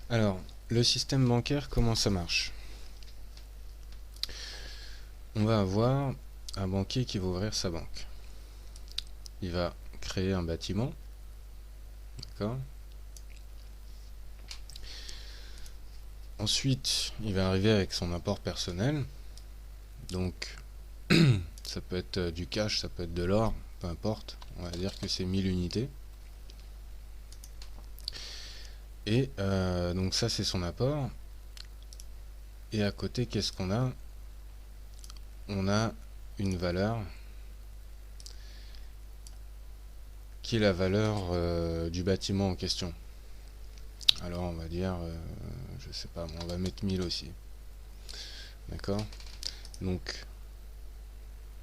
Alors, le système bancaire, comment ça marche? On va avoir un banquier qui va ouvrir sa banque. Il va créer un bâtiment, d'accord? Ensuite, il va arriver avec son apport personnel. Donc, ça peut être du cash, ça peut être de l'or, peu importe. On va dire que c'est 1000 unités. Et donc ça, c'est son apport. Et à côté, qu'est-ce qu'on a? On a une valeur qui est la valeur du bâtiment en question. Alors on va dire, je sais pas, on va mettre 1000 aussi. D'accord? Donc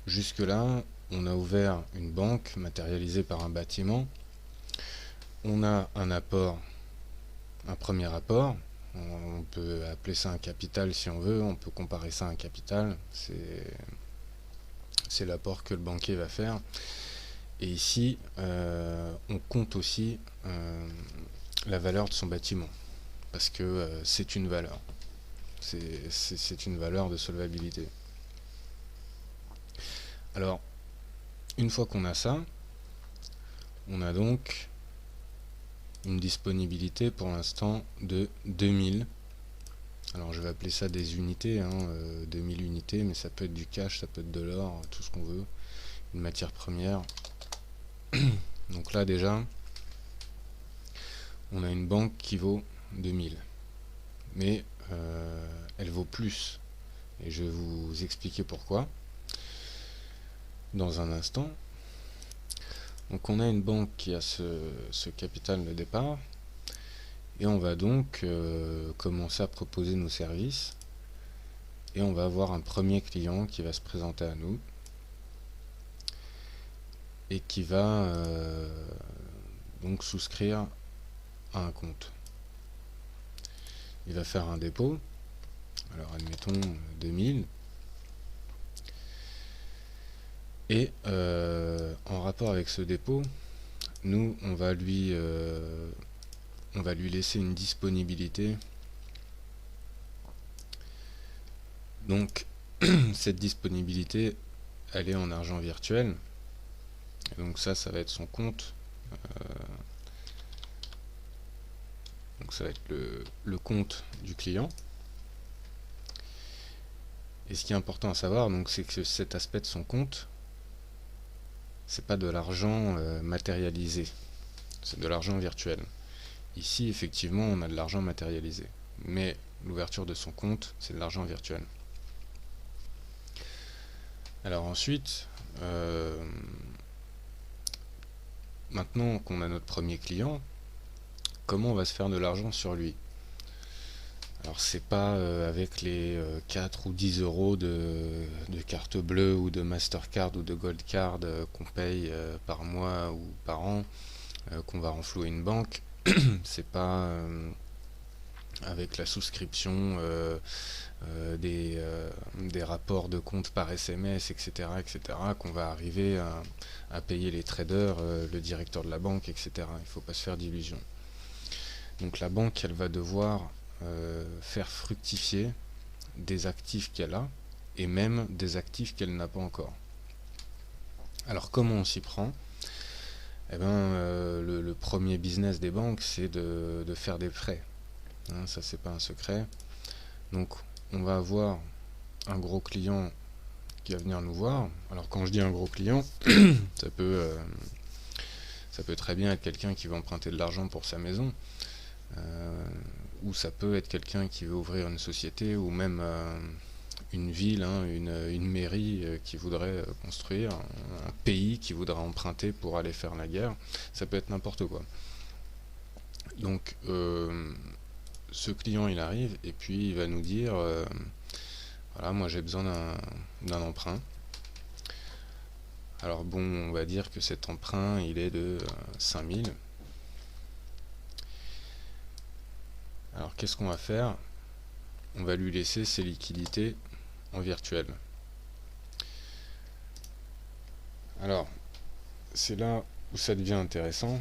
jusque là, on a ouvert une banque matérialisée par un bâtiment. On a un apport, un premier apport. On peut appeler ça un capital si on veut. On peut comparer ça à un capital. C'est l'apport que le banquier va faire. Et ici, on compte aussi la valeur de son bâtiment. Parce que c'est une valeur. C'est une valeur de solvabilité. Alors, une fois qu'on a ça, on a donc une disponibilité pour l'instant de 2000. Alors je vais appeler ça des unités, 2000 unités, mais ça peut être du cash, ça peut être de l'or, tout ce qu'on veut, une matière première. Donc là déjà, on a une banque qui vaut 2000. Mais elle vaut plus. Et je vais vous expliquer pourquoi dans un instant. Donc on a une banque qui a ce capital de départ. Et on va donc commencer à proposer nos services. Et on va avoir un premier client qui va se présenter à nous. Et qui va donc souscrire à un compte. Il va faire un dépôt. Alors admettons 2000. Et en rapport avec ce dépôt, nous on va lui laisser une disponibilité. Donc cette disponibilité, elle est en argent virtuel. Et donc ça va être son compte. Donc ça va être le compte du client. Et ce qui est important à savoir, donc, c'est que cet aspect de son compte, c'est pas de l'argent matérialisé, c'est de l'argent virtuel. Ici, effectivement, on a de l'argent matérialisé, mais l'ouverture de son compte, c'est de l'argent virtuel. Alors ensuite, maintenant qu'on a notre premier client, comment on va se faire de l'argent sur lui? Alors c'est pas avec les 4 ou 10 euros de carte bleue ou de Mastercard ou de Gold Card qu'on paye par mois ou par an qu'on va renflouer une banque. C'est pas avec la souscription des rapports de compte par SMS, etc., qu'on va arriver à payer les traders, le directeur de la banque, etc. Il ne faut pas se faire d'illusions. Donc la banque, elle va devoir faire fructifier des actifs qu'elle a et même des actifs qu'elle n'a pas encore. Alors comment on s'y prend? Eh ben, le premier business des banques, c'est de faire des prêts. Ça, c'est pas un secret. Donc on va avoir un gros client qui va venir nous voir. Alors quand je dis un gros client, ça peut très bien être quelqu'un qui veut emprunter de l'argent pour sa maison, ou ça peut être quelqu'un qui veut ouvrir une société, ou même une ville, une mairie qui voudrait construire, un pays qui voudrait emprunter pour aller faire la guerre. Ça peut être n'importe quoi. Donc ce client il arrive et puis il va nous dire voilà, moi j'ai besoin d'un emprunt. Alors bon, on va dire que cet emprunt il est de 5000. Alors qu'est-ce qu'on va faire? On va lui laisser ses liquidités en virtuel. Alors c'est là où ça devient intéressant,